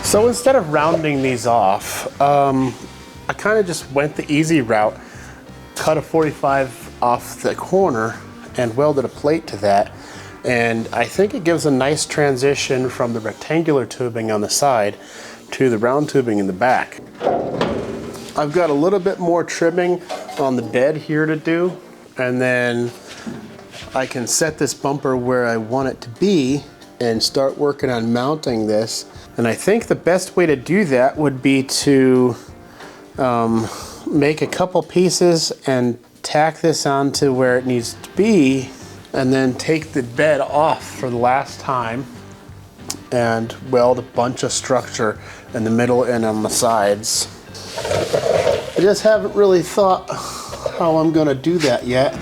So instead of rounding these off, I kind of just went the easy route, cut a 45 off the corner and welded a plate to that. And I think it gives a nice transition from the rectangular tubing on the side to the round tubing in the back. I've got a little bit more trimming on the bed here to do, and then I can set this bumper where I want it to be and start working on mounting this. And I think the best way to do that would be to make a couple pieces and tack this onto where it needs to be, and then take the bed off for the last time and weld a bunch of structure in the middle and on the sides. I just haven't really thought how I'm gonna do that yet.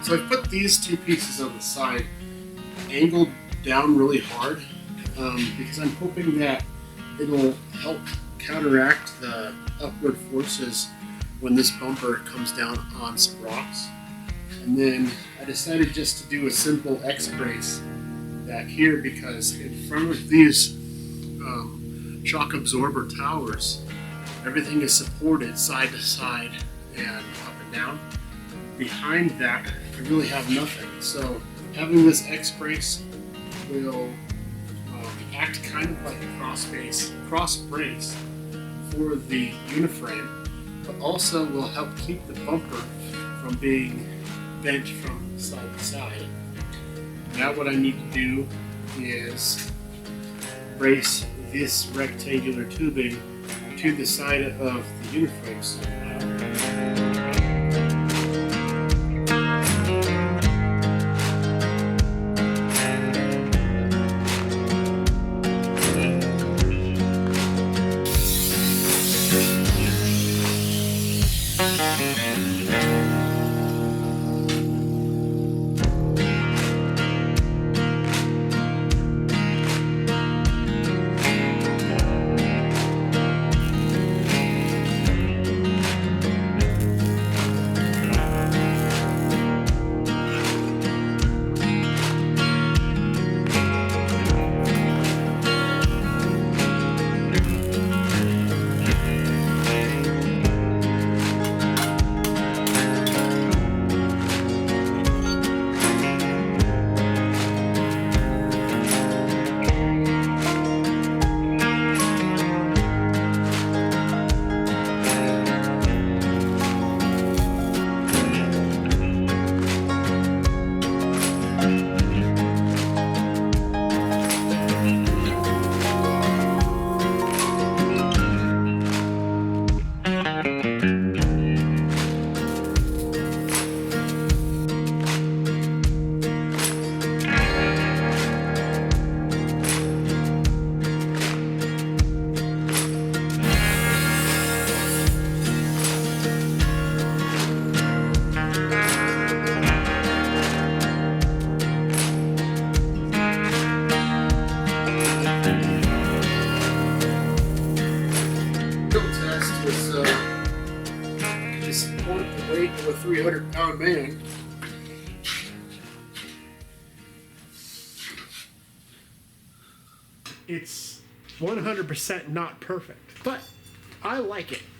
So I've put these two pieces on the side, angled down really hard, because I'm hoping that it'll help counteract the upward forces when this bumper comes down on some rocks. And then I decided just to do a simple X-brace back here, because in front of these shock absorber towers, everything is supported side to side and up and down. Behind that I really have nothing. So having this X brace will act kind of like a cross brace for the uniframe, but also will help keep the bumper from being bent from side to side. Now what I need to do is brace this rectangular tubing to the side of the uniframe somehow. Test was to support the weight of a 300-pound man. It's 100% not perfect, but I like it.